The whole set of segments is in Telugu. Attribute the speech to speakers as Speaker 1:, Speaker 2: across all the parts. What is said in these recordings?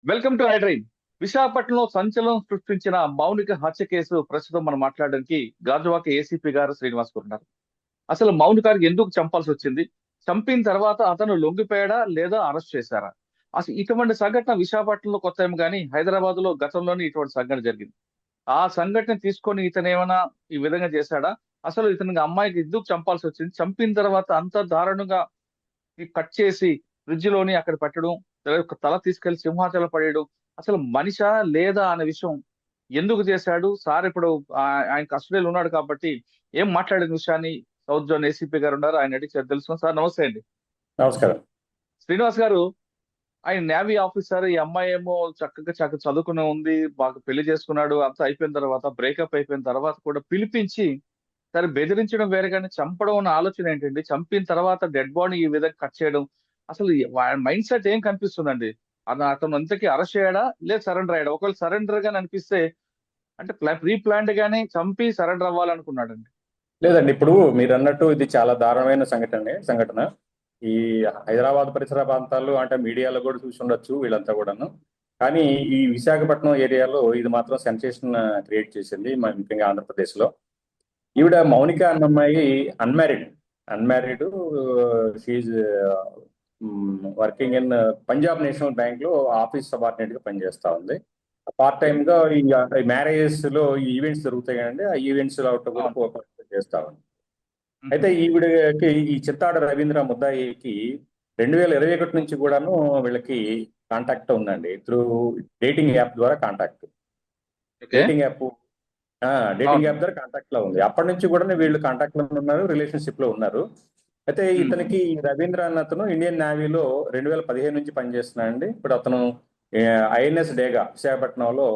Speaker 1: Welcome to iDream. విశాఖపట్నంలో సంచలనం సృష్టించిన మౌనిక హత్య కేసు ప్రస్తుతం మనం మాట్లాడడానికి గాజువాక ఏసీపీ గారు శ్రీనివాస్ గారు ఉన్నారు. అసలు మౌనికారికి ఎందుకు చంపాల్సి వచ్చింది? చంపిన తర్వాత అతను లొంగిపోయాడా లేదా అరెస్ట్ చేశారా? అసలు ఇటువంటి సంఘటన విశాఖపట్నంలో కొత్త ఏమో కానీ హైదరాబాద్ లో గతంలోనే ఇటువంటి సంఘటన జరిగింది. ఆ సంఘటన తీసుకొని ఇతను ఏమైనా ఈ విధంగా చేశాడా? అసలు ఇతనికి అమ్మాయికి ఎందుకు చంపాల్సి వచ్చింది? చంపిన తర్వాత అంత దారుణంగా ఈ కట్ చేసి ఫ్రిడ్జ్ లోని అక్కడ పెట్టడం, తల తీసుకెళ్లి సింహాచలం పడేయడం, అసలు మనిషా లేదా అనే విషయం ఎందుకు చేశాడు సార్? ఇప్పుడు ఆయన కస్టడీలో ఉన్నాడు కాబట్టి ఏం మాట్లాడిన విషయాన్ని సౌత్ జోన్ ఏసీపీ గారు ఉన్నారు, ఆయన అడిగి తెలుసుకున్నాం. సార్ నమస్తే అండి.
Speaker 2: నమస్కారం.
Speaker 1: శ్రీనివాస్ గారు, ఆయన నేవీ ఆఫీసర్, ఈ అమ్మాయి ఏమో చక్కగా చదువుకునే ఉంది, బాగా పెళ్లి చేసుకున్నాడు, అంతా అయిపోయిన తర్వాత బ్రేకప్ అయిపోయిన తర్వాత కూడా పిలిపించి సరే బెదిరించడం వేరే కానీ చంపడం అన్న ఆలోచన ఏంటండి? చంపిన తర్వాత డెడ్ బాడీ ఈ విధంగా కట్ చేయడం, అసలు మైండ్ సెట్ ఏం కనిపిస్తుందండి? అతను అంతకీ అరెస్ట్ అయ్యాడా లేదా సరెండర్ అయ్యాడా? ఒకవేళ సరెండర్ గాని అనిపిస్తే అంటే ప్రీ ప్లాన్డ్ గానే చంపి సరెండర్ అవ్వాలనుకున్నాడండి.
Speaker 2: లేదండి, ఇప్పుడు మీరు అన్నట్టు ఇది చాలా దారుణమైన సంఘటన. ఈ హైదరాబాద్ పరిసర ప్రాంతాల్లో అంటే మీడియాలో కూడా చూసి ఉండొచ్చు వీళ్ళంతా కూడాను. కానీ ఈ విశాఖపట్నం ఏరియాలో ఇది మాత్రం సెన్సేషన్ క్రియేట్ చేసింది, ముఖ్యంగా ఆంధ్రప్రదేశ్లో. ఈవిడ మౌనిక అన్న అమ్మాయి unmarried. She's working in Punjab National Bank లో ఆఫీస్ సబార్డినేట్ గా పనిచేస్తా ఉంది. పార్ట్ టైమ్ గా ఈ మ్యారేజెస్ లో ఈ ఈవెంట్స్ జరుగుతాయి కదండి, ఆ ఈవెంట్స్ కూడా చేస్తా ఉంది. అయితే ఈవిడకి ఈ చిత్తాడ రవీంద్ర ముద్దాయికి 2021 నుంచి కూడాను వీళ్ళకి కాంటాక్ట్ ఉందండి, త్రూ డేటింగ్ యాప్ ద్వారా కాంటాక్ట్. డేటింగ్ యాప్ ద్వారా కాంటాక్ట్ లో ఉంది. అప్పటి నుంచి కూడా వీళ్ళు కాంటాక్ట్ లో ఉన్నారు, రిలేషన్షిప్ లో ఉన్నారు. అయితే ఇతనికి రవీంద్ర అన్న అతను ఇండియన్ నేవీలో 2015 నుంచి పనిచేస్తున్నాడండి. ఇప్పుడు అతను ఐఎన్ఎస్ డేగా విశాఖపట్నంలో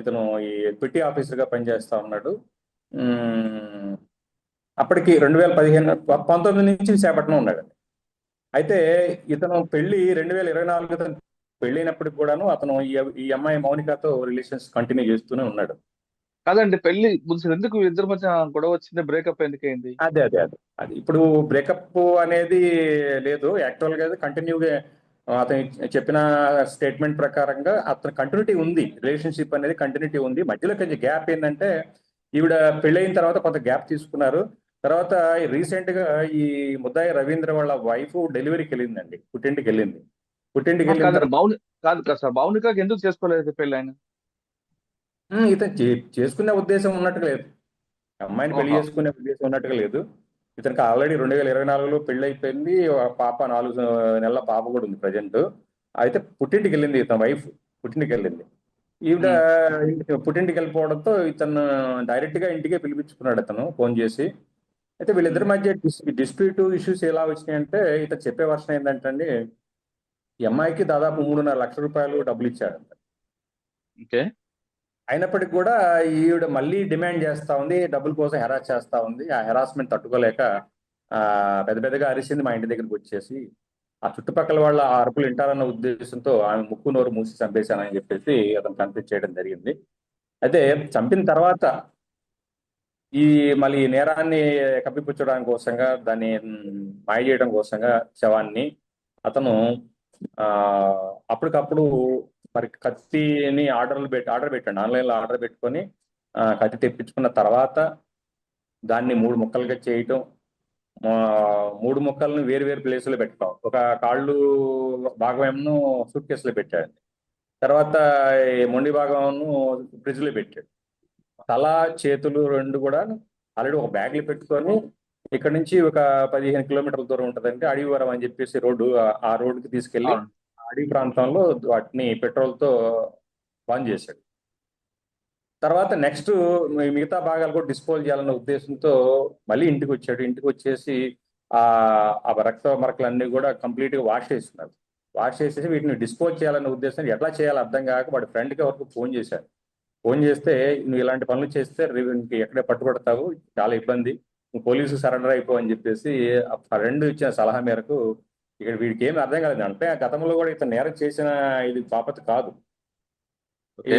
Speaker 2: ఇతను ఈ పిటి ఆఫీసర్ గా పనిచేస్తా ఉన్నాడు. అప్పటికి 19 నుంచి విశాఖపట్నం ఉన్నాడండి. అయితే ఇతను పెళ్లి 2024 పెళ్ళైనప్పటికి కూడాను అతను ఈ అమ్మాయి మౌనికతో రిలేషన్స్ కంటిన్యూ చేస్తూనే ఉన్నాడు.
Speaker 1: కాదండి, పెళ్లి ముందు ఎందుకు ఇద్దరి మధ్య గొడవ వచ్చింది? బ్రేకప్ ఎందుకు అయింది?
Speaker 2: అది ఇప్పుడు బ్రేకప్ అనేది లేదు, యాక్చువల్ గా కంటిన్యూగా అతను చెప్పిన స్టేట్మెంట్ ప్రకారంగా అతను కంటిన్యూటీ ఉంది, రిలేషన్షిప్ అనేది కంటిన్యూటీ ఉంది. మధ్యలో కొంచెం గ్యాప్ ఏంటంటే ఈవిడ పెళ్ళైన తర్వాత కొంత గ్యాప్ తీసుకున్నారు. తర్వాత రీసెంట్ గా ఈ ముద్దాయి రవీంద్ర వాళ్ళ వైఫ్ డెలివరీకి వెళ్ళిందండి, పుట్టింటికి వెళ్ళింది.
Speaker 1: కాదు కదా సార్, మౌనికకి ఎందుకు చేసుకోలేదు పెళ్ళి ఆయన?
Speaker 2: ఇతను చేసుకునే ఉద్దేశం ఉన్నట్టుగా లేదు, అమ్మాయిని పెళ్లి చేసుకునే ఉద్దేశం ఉన్నట్టుగా లేదు. ఇతనికి ఆల్రెడీ 2024లో పెళ్లి అయిపోయింది, పాప 4 నెలల పాప కూడా ఉంది ప్రజెంట్. అయితే పుట్టింటికి వెళ్ళింది, ఇతని వైఫ్ పుట్టింటికి వెళ్ళింది. ఈవిడ పుట్టింటికి వెళ్ళిపోవడంతో ఇతను డైరెక్ట్ గా ఇంటికే పిలిపించుకున్నాడు అతను ఫోన్ చేసి. అయితే వీళ్ళిద్దరి మధ్య డిస్ప్యూట్ ఇష్యూస్ ఎలా వచ్చినాయంటే, ఇతను చెప్పే వర్షం ఏంటంటే అండి, ఈ అమ్మాయికి దాదాపు 3.5 లక్షల రూపాయలు డబ్బులు ఇచ్చాడంట. అయినప్పటికీ కూడా ఈవిడ మళ్ళీ డిమాండ్ చేస్తా ఉంది, డబ్బుల కోసం హెరాస్ చేస్తా ఉంది. ఆ హెరాస్మెంట్ తట్టుకోలేక పెద్ద పెద్దగా అరిసింది మా ఇంటి దగ్గరికి వచ్చేసి. ఆ చుట్టుపక్కల వాళ్ళ ఆ అరుపులు వింటారన్న ఉద్దేశంతో ఆమె ముక్కు నోరు మూసి చంపేశానని చెప్పేసి అతను కన్ఫ్యూజ్ చేయడం జరిగింది. అయితే చంపిన తర్వాత ఈ మళ్ళీ నేరాన్ని కప్పిపుచ్చడానికి కోసంగా, దాన్ని మాయ చేయడం కోసంగా శవాన్ని అతను అప్పటికప్పుడు మరి కత్తిని ఆర్డర్ పెట్టండి, ఆన్లైన్లో ఆర్డర్ పెట్టుకొని కత్తి తెప్పించుకున్న తర్వాత దాన్ని 3 ముక్కలుగా చేయటం, 3 ముక్కలను వేరు వేరు ప్లేసులో పెట్టడం. ఒక కాళ్ళు భాగం సూట్ కేసులో పెట్టాడు, తర్వాత మొండి భాగం ఫ్రిడ్జ్లో పెట్టాడు. తల చేతులు 2 కూడా ఆల్రెడీ ఒక బ్యాగ్లో పెట్టుకొని ఇక్కడ నుంచి ఒక 15 కిలోమీటర్ల దూరం ఉంటుందంటే అడవివరం అని చెప్పేసి రోడ్డు, ఆ రోడ్డుకి తీసుకెళ్లి అడవి ప్రాంతంలో వాటిని పెట్రోల్తో బాన్ చేశాడు. తర్వాత నెక్స్ట్ మిగతా భాగాలు కూడా డిస్పోజ్ చేయాలన్న ఉద్దేశంతో మళ్ళీ ఇంటికి వచ్చాడు. ఇంటికి వచ్చేసి ఆ రక్త మరకలన్నీ కూడా కంప్లీట్గా వాష్ చేస్తున్నారు. వాష్ చేసేసి వీటిని డిస్పోజ్ చేయాలన్న ఉద్దేశం, ఎట్లా చేయాలో అర్థం కాక వాడి ఫ్రెండ్కి వరకు ఫోన్ చేశాడు. ఫోన్ చేస్తే, నువ్వు ఇలాంటి పనులు చేస్తే ఎక్కడే పట్టుబడతావు, చాలా ఇబ్బంది, నువ్వు పోలీసు సరెండర్ అయిపో అని చెప్పేసి ఆ ఫ్రెండ్ ఇచ్చిన సలహా మేరకు, ఇక్కడ వీడికి ఏమి అర్థం కాలేదు. అంటే గతంలో కూడా ఇతను నేరం చేసిన ఇది బాపత కాదు. ఈ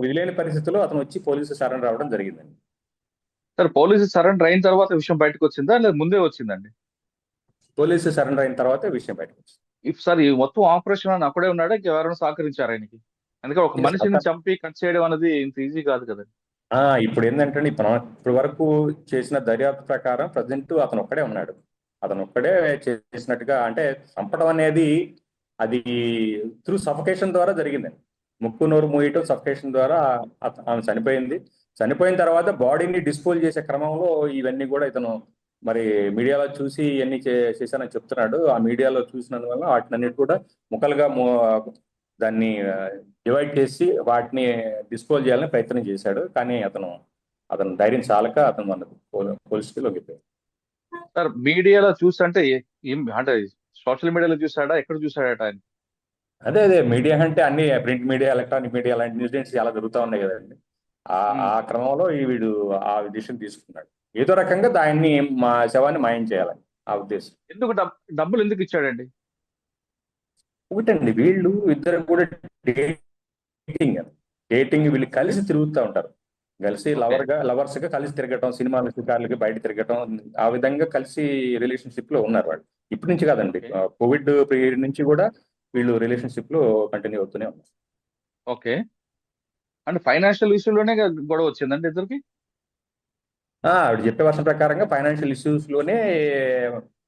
Speaker 2: విధిలేని పరిస్థితుల్లో అతను వచ్చి పోలీసు సరెండర్ అవ్వడం జరిగిందండి.
Speaker 1: సార్, పోలీసు సరెండర్ అయిన తర్వాత విషయం బయటకు వచ్చిందా లేదా ముందే వచ్చిందండి?
Speaker 2: పోలీసు సరెండర్ అయిన తర్వాత విషయం బయటకు వచ్చింది.
Speaker 1: సార్ ఈ మొత్తం ఆపరేషన్ అని అక్కడే ఉన్నాడా ఎవరైనా సహకరించారు ఆయనకి? అందుకే ఒక మనిషిని చంపి కట్ చేయడం అనేది ఇంత ఈజీ కాదు కదా.
Speaker 2: ఇప్పుడు ఏంటంటే ఇప్పుడు వరకు చేసిన దర్యాప్తు ప్రకారం ప్రజెంట్ అతను ఒక్కడే ఉన్నాడు. అతను ఒక్కడే చేసినట్టుగా, అంటే చంపడం అనేది అది త్రూ సఫకేషన్ ద్వారా జరిగిందండి. ముక్కు నోరు మూయటం సఫకేషన్ ద్వారా ఆమె చనిపోయింది. చనిపోయిన తర్వాత బాడీని డిస్పోజ్ చేసే క్రమంలో ఇవన్నీ కూడా ఇతను మరి మీడియాలో చూసి ఇవన్నీ చేశానని చెప్తున్నాడు. ఆ మీడియాలో చూసినందువల్ల వాటినన్నిటి కూడా ముక్కలుగా దాన్ని డివైడ్ చేసి వాటిని డిస్పోజ్ చేయాలని ప్రయత్నం చేశాడు. కానీ అతను ధైర్యం చాలక అతను మనకు పోలీసుకి లొంగిపోయాడు.
Speaker 1: సార్ మీడియాలో చూసంటే ఏం అంటే సోషల్ మీడియాలో చూసాడా, ఎక్కడ చూసాడట ఆయన?
Speaker 2: అదే మీడియా అంటే అన్ని ప్రింట్ మీడియా, ఎలక్ట్రానిక్ మీడియా లాంటి ఇన్సిడెంట్స్ చాలా జరుగుతూ ఉన్నాయి కదండి. ఆ క్రమంలో వీడు ఆ డిసిషన్ తీసుకున్నాడు. ఏదో రకంగా దాన్ని మా శవాన్ని మాయం చేయాలని ఆ ఉద్దేశం.
Speaker 1: ఎందుకు డబ్బులు ఎందుకు ఇచ్చాడండి?
Speaker 2: ఒకటండి, వీళ్ళు ఇద్దరు కూడా డేటింగ్ డేటింగ్ వీళ్ళు కలిసి తిరుగుతూ ఉంటారు. కలిసి లవర్స్ గా కలిసి తిరగటం, సినిమాలు షికార్లకి బయట తిరగటం, ఆ విధంగా కలిసి రిలేషన్షిప్ లో ఉన్నారు వాళ్ళు. ఇప్పటి నుంచి కాదండి, కోవిడ్ పీరియడ్ నుంచి కూడా వీళ్ళు రిలేషన్షిప్ లో కంటిన్యూ అవుతూనే ఉన్నారు.
Speaker 1: ఓకే. అంటే ఫైనాన్షియల్ ఇష్యూలోనే గొడవ వచ్చిందండి ఇద్దరికి?
Speaker 2: ఆవిడ చెప్పే వర్షం ప్రకారంగా ఫైనాన్షియల్ ఇష్యూస్ లోనే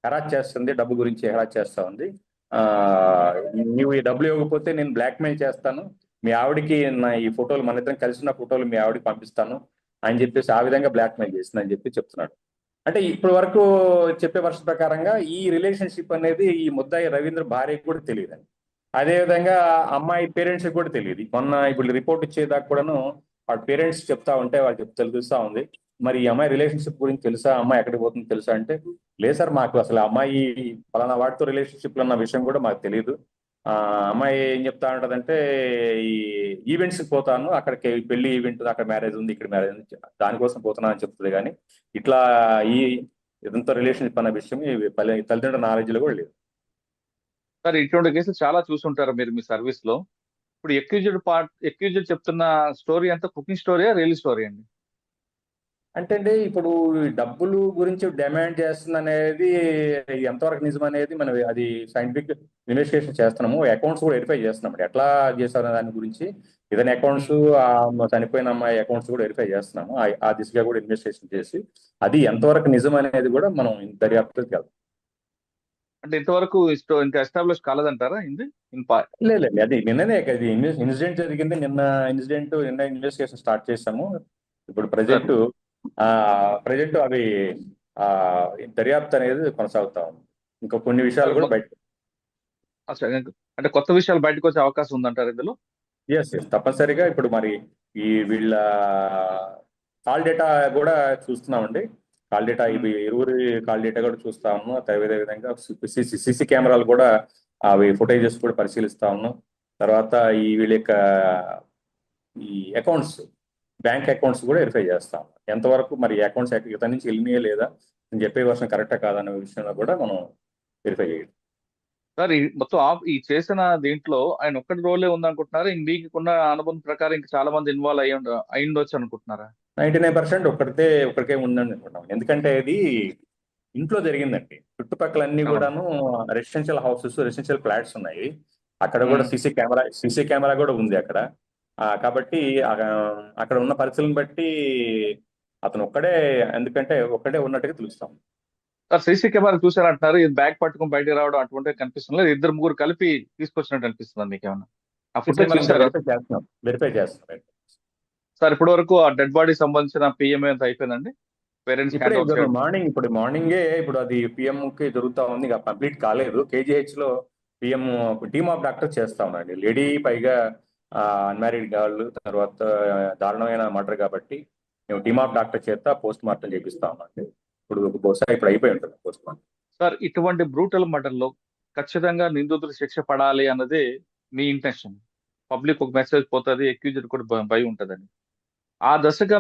Speaker 2: హెరాస్ చేస్తుంది, డబ్బు గురించి హెరాస్ చేస్తా ఉంది. ఆ నువ్వు ఈ డబ్బులు ఇవ్వకపోతే నేను బ్లాక్మెయిల్ చేస్తాను, మీ ఆవిడకి నా ఈ ఫోటోలు, మన ఇద్దరం కలిసిన ఫోటోలు మీ ఆవిడకి పంపిస్తాను అని చెప్పేసి ఆ విధంగా బ్లాక్మెయిల్ చేసిందని చెప్పి చెప్తున్నాడు. అంటే ఇప్పటి వరకు చెప్పే వర్షం ప్రకారంగా ఈ రిలేషన్షిప్ అనేది ఈ ముద్దాయి రవీంద్ర భార్యకి కూడా తెలియదండి. అదేవిధంగా అమ్మాయి పేరెంట్స్ కూడా తెలియదు. మొన్న ఇప్పుడు రిపోర్ట్ ఇచ్చేదాకా కూడాను వాళ్ళ పేరెంట్స్ చెప్తా ఉంటే వాళ్ళు తెలుస్తా ఉంది. మరి ఈ అమ్మాయి రిలేషన్షిప్ గురించి తెలుసా, అమ్మాయి ఎక్కడికి పోతుందో తెలుసా అంటే, లేదు సార్ మాకు అసలు అమ్మాయి ఫలానా వాటితో రిలేషన్షిప్ లో ఉన్న విషయం కూడా మాకు తెలియదు. అమ్మాయి ఏం చెప్తా ఉంటదంటే, ఈ ఈవెంట్స్కి పోతాను, అక్కడికి పెళ్లి ఈవెంట్, అక్కడ మ్యారేజ్ ఉంది, ఇక్కడ మ్యారేజ్ ఉంది, దానికోసం పోతున్నా అని చెప్తుంది. కానీ ఇట్లా ఈ ఇదంతా రిలేషన్షిప్ అన్న విషయం ఈ తల్లిదండ్రుల నాలెడ్జ్ లో కూడా లేదు.
Speaker 1: సార్ ఇటువంటి కేసులు చాలా చూసుంటారు మీరు మీ సర్వీస్ లో. ఇప్పుడు ఎక్యూజ్డ్ చెప్తున్న స్టోరీ అంతా కుకింగ్ స్టోరీయా, రియల్ స్టోరీ అండి?
Speaker 2: అంటే అండి, ఇప్పుడు డబ్బులు గురించి డిమాండ్ చేస్తుంది అనేది ఎంతవరకు నిజం అనేది మనం అది సైంటిఫిక్ ఇన్వెస్టిగేషన్ చేస్తున్నాము. అకౌంట్స్ కూడా వెరిఫై చేస్తున్నాం. ఎట్లా చేశారు దాని గురించి ఇతని అకౌంట్స్, చనిపోయిన అమ్మాయి అకౌంట్స్ కూడా వెరిఫై చేస్తున్నాము. ఆ దిశగా కూడా ఇన్వెస్టిగేషన్ చేసి అది ఎంతవరకు నిజం అనేది కూడా మనం దర్యాప్తుకి వెళ్తాం.
Speaker 1: అంటే ఇంతవరకు ఇంకా ఎస్టాబ్లిష్ కాలేదంటారా ఇది?
Speaker 2: లేదు, అది నిన్ననే అది ఇన్సిడెంట్ జరిగింది. నిన్న ఇన్వెస్టిగేషన్ స్టార్ట్ చేశాము. ఇప్పుడు
Speaker 1: సార్
Speaker 2: ప్రజెంట్ అవి ఆ దర్యాప్తు అనేది కొనసాగుతా ఉంది. ఇంకా కొన్ని విషయాలు కూడా బయట.
Speaker 1: అసలు అంటే కొత్త విషయాలు బయటకు వచ్చే అవకాశం ఉందంటారు ఇందులో?
Speaker 2: ఎస్ తప్పనిసరిగా. ఇప్పుడు మరి ఈ వీళ్ళ కాల్ డేటా కూడా చూస్తున్నామండి. కాల్ డేటా ఇవి ఇరువురి కాల్ డేటా కూడా చూస్తా ఉన్నాం. అదే విధంగా సీసీ కెమెరాలు కూడా అవి ఫుటేజెస్ కూడా పరిశీలిస్తా ఉన్నాం. తర్వాత ఈ వీళ్ళ యొక్క ఈ అకౌంట్స్, బ్యాంక్ అకౌంట్స్ కూడా వెరిఫై చేస్తాం. ఎంతవరకు మరి అకౌంట్స్ ఇతని నుంచి వెళ్ళినాయా లేదా అని చెప్పే వర్షం కరెక్టా కాదన్న విషయంలో కూడా మనం వెరిఫై చేయాలి.
Speaker 1: సార్ ఈ మొత్తం ఈ చేసిన దీంట్లో ఆయన ఒక్కటి రోలే ఉందనుకుంటున్నారా? మీకున్న అనుభవం ప్రకారం ఇంకా చాలా మంది ఇన్వాల్వ్ అయి ఉండొచ్చు అనుకుంటున్నారా?
Speaker 2: 99% ఒక్కడికే ఉందని అనుకుంటాం. ఎందుకంటే ఇది ఇంట్లో జరిగిందండి. చుట్టుపక్కల అన్ని కూడాను రెసిడెన్షియల్ హౌసెస్, రెసిడెన్షియల్ ఫ్లాట్స్ ఉన్నాయి. అక్కడ కూడా సీసీ కెమెరా కూడా ఉంది అక్కడ. కాబట్టి అక్కడ ఉన్న పరిస్థితులను బట్టి అతను ఎందుకంటే ఒక్కడే ఉన్నట్టుగా తెలుస్తాం.
Speaker 1: సార్ సీసీ కెమెరా చూసారంటున్నారు, ఇది బ్యాగ్ పట్టుకుని బయటకు రావడం అటువంటి కనిపిస్తుంది, ఇద్దరు ముగ్గురు కలిపి తీసుకొచ్చినట్టు అనిపిస్తుంది మీకు ఏమన్నా? ఆ ఫుటేజ్ చూసారా?
Speaker 2: వెరిఫై చేస్తున్నాం.
Speaker 1: సార్ ఇప్పటి వరకు ఆ డెడ్ బాడీ సంబంధించిన పిఎంఏ అంతా అయిపోయిందండి? పేరెంట్స్
Speaker 2: ఇప్పుడు మార్నింగే ఇప్పుడు అది పిఎం కి జరుగుతా ఉంది, ఇంకా కంప్లీట్ కాలేదు. కేజీహెచ్ లో పిఎం టీమ్ ఆఫ్ డాక్టర్ చేస్తా ఉన్నాండి. లేడీ పైగా అన్మ్యారీడ్ గర్ల్, తర్వాత దారుణమైన మర్డర్ కాబట్టి మేము టీమ్ ఆఫ్ డాక్టర్ చేత పోస్ట్ మార్టం చేపిస్తా ఉన్నాండి. బహుశా ఇప్పుడు అయిపోయి ఉంటుంది పోస్ట్ మార్టం.
Speaker 1: సార్ ఇటువంటి బ్రూటల్ మర్డర్ లో ఖచ్చితంగా నిందితులు శిక్ష పడాలి అన్నదే మీ ఇంటెన్షన్. పబ్లిక్ ఒక మెసేజ్ పోతుంది, ఎక్యూజ్డ్ కూడా భయం ఉంటుందని. ఆ దిశగా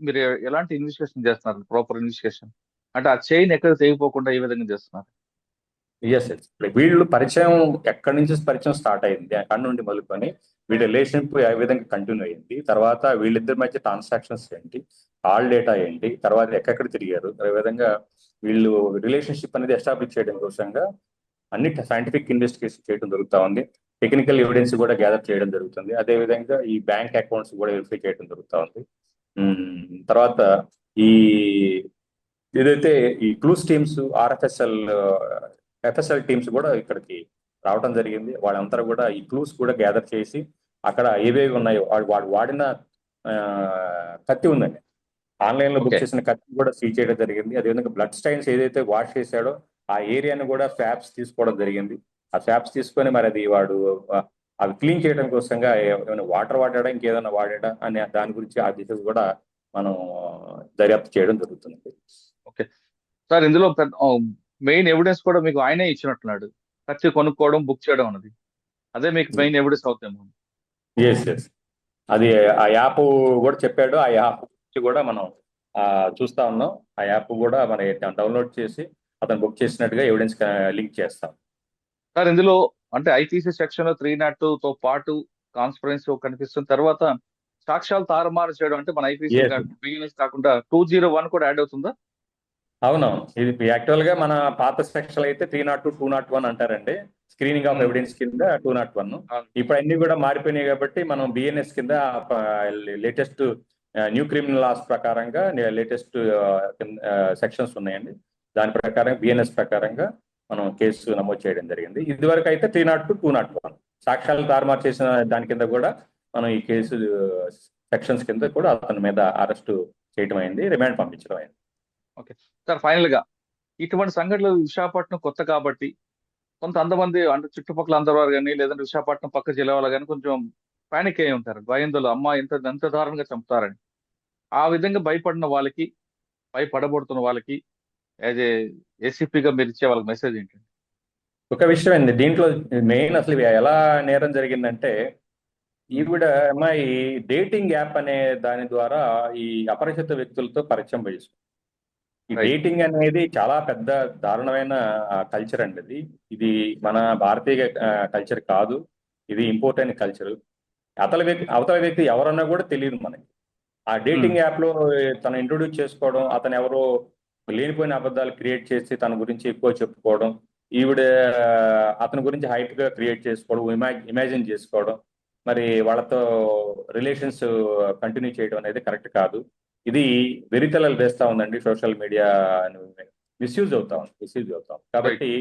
Speaker 1: మీరు ఎలాంటి ఇన్వెస్టిగేషన్ చేస్తున్నారు? ప్రాపర్ ఇన్వెస్టిగేషన్ అంటే ఆ చైన్ ఎక్కడ తెగిపోకుండా ఈ విధంగా చేస్తున్నారు?
Speaker 2: ఎస్ వీళ్ళు పరిచయం ఎక్కడి నుంచి పరిచయం స్టార్ట్ అయింది, అక్కడి నుండి మొదలుకొని వీళ్ళ రిలేషన్షిప్ ఏ విధంగా కంటిన్యూ అయింది, తర్వాత వీళ్ళిద్దరి మధ్య ట్రాన్సాక్షన్స్ ఏంటి, కాల్ డేటా ఏంటి, తర్వాత ఎక్కడెక్కడ తిరిగారు, అదే విధంగా వీళ్ళు రిలేషన్షిప్ అనేది ఎస్టాబ్లిష్ చేయడం కోసంగా అన్ని సైంటిఫిక్ ఇన్వెస్టిగేషన్ చేయడం జరుగుతూ ఉంది. టెక్నికల్ ఎవిడెన్స్ కూడా గ్యాదర్ చేయడం జరుగుతుంది. అదేవిధంగా ఈ బ్యాంక్ అకౌంట్స్ కూడా వెరిఫై చేయడం జరుగుతూ ఉంది. తర్వాత ఈ ఏదైతే ఈ క్లూస్ టీమ్స్, ఎఫ్ఎస్ఎల్ టీమ్స్ కూడా ఇక్కడికి రావడం జరిగింది. వాళ్ళంతా కూడా ఈ క్లూస్ కూడా గ్యాదర్ చేసి అక్కడ ఏవేవి ఉన్నాయో వాడు వాడిన కత్తి ఉందండి, ఆన్లైన్ లో బుక్ చేసిన కత్తి కూడా సీజ్ చేయడం జరిగింది. అదేవిధంగా బ్లడ్ స్టైన్స్ ఏదైతే వాష్ చేశాడో ఆ ఏరియాను కూడా స్వాబ్స్ తీసుకోవడం జరిగింది. ఆ స్వాబ్స్ తీసుకొని మరి అది వాడు అవి క్లీన్ చేయడం కోసంగా ఏమైనా వాటర్ వాడాడా, ఇంకేదైనా వాడాడా అనే దాని గురించి ఆ దిశ కూడా మనం దర్యాప్తు చేయడం జరుగుతుంది.
Speaker 1: ఓకే సార్, ఇందులో మెయిన్ ఎవిడెన్స్ కూడా మీకు ఆయనే ఇచ్చినట్టున్నాడు, కత్తి కొనుక్కోవడం, బుక్ చేయడం అన్నది. అదే మీకు మెయిన్ ఎవిడెన్స్ అవుతాము.
Speaker 2: ఎస్ అది ఆ యాప్ కూడా చెప్పాడు. ఆ యాప్ కూడా మనం చూస్తా ఉన్నాం. ఆ యాప్ కూడా మనం డౌన్లోడ్ చేసి అతను బుక్ చేసినట్టుగా ఎవిడెన్స్ లింక్ చేస్తాం.
Speaker 1: సార్ ఇందులో అంటే ఐపీసీ సెక్షన్ 302తో పాటు కాన్స్పరెన్సీ కనిపిస్తుంది. తర్వాత సాక్ష్యాలు తారుమారు చేయడం అంటే మన ఐపీసీ బిగినర్స్ కాకుండా 201 కూడా యాడ్ అవుతుందా?
Speaker 2: అవునవును, ఇది యాక్చువల్ గా మన పాత సెక్షన్ అయితే 302, 201 అంటారండి. స్క్రీనింగ్ ఆఫ్ ఎవిడెన్స్ కింద 201. ఇప్పుడు అన్ని కూడా మారిపోయినాయి కాబట్టి మనం బిఎన్ఎస్ కింద లేటెస్ట్ న్యూ క్రిమినల్ లాస్ ప్రకారంగా లేటెస్ట్ సెక్షన్స్ ఉన్నాయండి. దాని ప్రకారం బిఎన్ఎస్ ప్రకారంగా మనం కేసు నమోదు చేయడం జరిగింది. ఇదివరకు అయితే 302, 201 సాక్ష్యాలు తారుమారు చేసిన దాని కింద కూడా మనం ఈ కేసు సెక్షన్స్ కింద కూడా అతని మీద అరెస్టు చేయడం అయింది, రిమాండ్ పంపించడం అయింది.
Speaker 1: ఓకే సార్, ఫైనల్ గా ఇటువంటి సంఘటనలు విశాఖపట్నం కొత్త కాబట్టి కొంతమంది అంటే చుట్టుపక్కల అందరూ కానీ లేదంటే విశాఖపట్నం పక్క జిల్లా వాళ్ళు కానీ కొంచెం పానిక్ అయి ఉంటారు, భయందులు అమ్మ ఎంత దారుణంగా చంపుతారని. ఆ విధంగా భయపడిన వాళ్ళకి, భయపడబడుతున్న వాళ్ళకి యాజ్ ఏసీపీగా మీరు ఇచ్చే వాళ్ళకి మెసేజ్ ఏంటండి?
Speaker 2: ఒక విషయం అండి, దీంట్లో మెయిన్ అసలు ఎలా నేరం జరిగిందంటే, ఈవిడ అమ్మాయి డేటింగ్ యాప్ అనే దాని ద్వారా ఈ అపరిచిత వ్యక్తులతో పరిచయం చేసుకుంది. ఈ డేటింగ్ అనేది చాలా పెద్ద దారుణమైన కల్చర్ అండి. ఇది మన భారతీయ కల్చర్ కాదు, ఇది ఇంపోర్టెంట్ కల్చర్. అవతల వ్యక్తి ఎవరన్నా కూడా తెలియదు మనకి. ఆ డేటింగ్ యాప్ లో తను ఇంట్రొడ్యూస్ చేసుకోవడం, అతను ఎవరో లేనిపోయిన అబద్ధాలు క్రియేట్ చేసి తన గురించి ఎక్కువ చెప్పుకోవడం, ఈవిడ అతని గురించి హైప్ గా క్రియేట్ చేసుకోవడం, ఇమాజిన్ చేసుకోవడం, మరి వాళ్ళతో రిలేషన్స్ కంటిన్యూ చేయడం అనేది కరెక్ట్ కాదు. ఇది వెరితలలు వేస్తా ఉందండి. సోషల్ మీడియా మిస్యూజ్ అవుతాం. కాబట్టి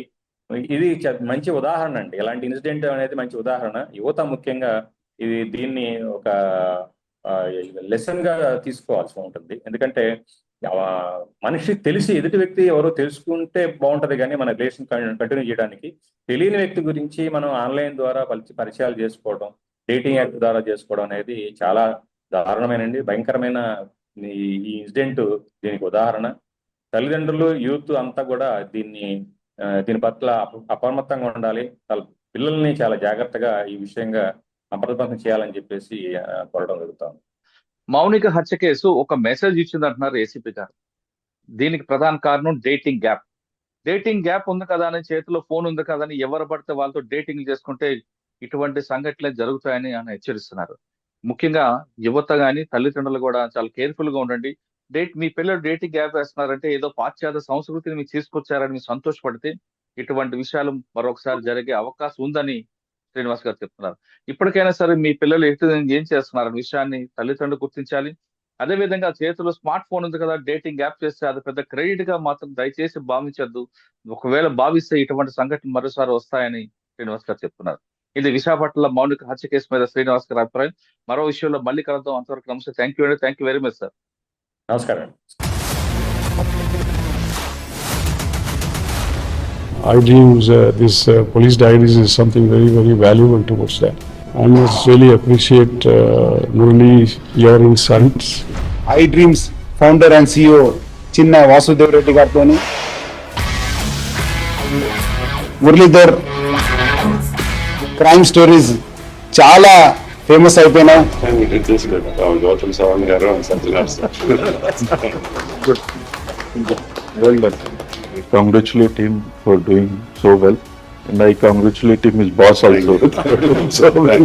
Speaker 2: ఇది మంచి ఉదాహరణ అండి. ఇలాంటి ఇన్సిడెంట్ అనేది మంచి ఉదాహరణ. యువత ముఖ్యంగా దీన్ని ఒక లెసన్ గా తీసుకోవాల్సి ఉంటుంది. ఎందుకంటే మనిషి తెలిసి ఎదుటి వ్యక్తి ఎవరో తెలుసుకుంటే బాగుంటది, కానీ మన రిలేషన్ కంటిన్యూ చేయడానికి తెలియని వ్యక్తి గురించి మనం ఆన్లైన్ ద్వారా పరిచయాలు చేసుకోవడం, డేటింగ్ యాప్ ద్వారా చేసుకోవడం అనేది చాలా దారుణమైనండి, భయంకరమైన ఈ ఇన్సిడెంట్ దీనికి ఉదాహరణ. తల్లిదండ్రులు, యూత్ అంతా కూడా దీని పట్ల అప్రమత్తంగా ఉండాలి. పిల్లల్ని చాలా జాగ్రత్తగా ఈ విషయంగా అప్రమత్తం చేయాలని చెప్పేసి కోరడం జరుగుతుంది.
Speaker 1: మౌనిక హత్య కేసు ఒక మెసేజ్ ఇచ్చింది అంటున్నారు ఏసీపీ గారు. దీనికి ప్రధాన కారణం డేటింగ్ గ్యాప్ ఉంది కదా అని, చేతిలో ఫోన్ ఉంది కదా అని ఎవరు పడితే వాళ్ళతో డేటింగ్ చేసుకుంటే ఇటువంటి సంఘటనలు జరుగుతాయని ఆయన హెచ్చరిస్తున్నారు. ముఖ్యంగా యువత కానీ తల్లిదండ్రులు కూడా చాలా కేర్ఫుల్ గా ఉండండి. మీ పిల్లలు డేటింగ్ యాప్ వేస్తున్నారంటే ఏదో పాశ్చాత్య సంస్కృతిని మీకు తీసుకొచ్చారని మీరు సంతోషపడితే ఇటువంటి విషయాలు మరొకసారి జరిగే అవకాశం ఉందని శ్రీనివాస్ గారు చెప్తున్నారు. ఇప్పటికైనా సరే మీ పిల్లలు ఏం చేస్తున్నారనే విషయాన్ని తల్లిదండ్రులు గుర్తించాలి. అదేవిధంగా చేతిలో స్మార్ట్ ఫోన్ ఉంది కదా, డేటింగ్ యాప్ చేస్తే అది పెద్ద క్రెడిట్ గా మాత్రం దయచేసి భావించద్దు. ఒకవేళ భావిస్తే ఇటువంటి సంఘటన మరోసారి వస్తాయని శ్రీనివాస్ గారు చెప్తున్నారు. ఇది విశాఖపట్నంలో మౌనిక హత్య కేసు మీద శ్రీనివాస్ గారి అభిప్రాయం. మరో విషయంలో మళ్ళీ కలుద్దాం. అంతవరకు నమస్తే. థ్యాంక్ యూ అండి. Thank you very much sir.
Speaker 2: నమస్కారం.
Speaker 3: iDreams, this police diaries is something very, very valuable towards that. I must really appreciate Murali, your insights.
Speaker 4: iDreams founder and CEO Chinna Vasudev Reddy Gartoni, Muralidhar crime stories చాలా ఫేమస్ అయిపోయినాయి.
Speaker 3: Well done. I congratulate him for doing so well, and I congratulate him, his boss also. So well.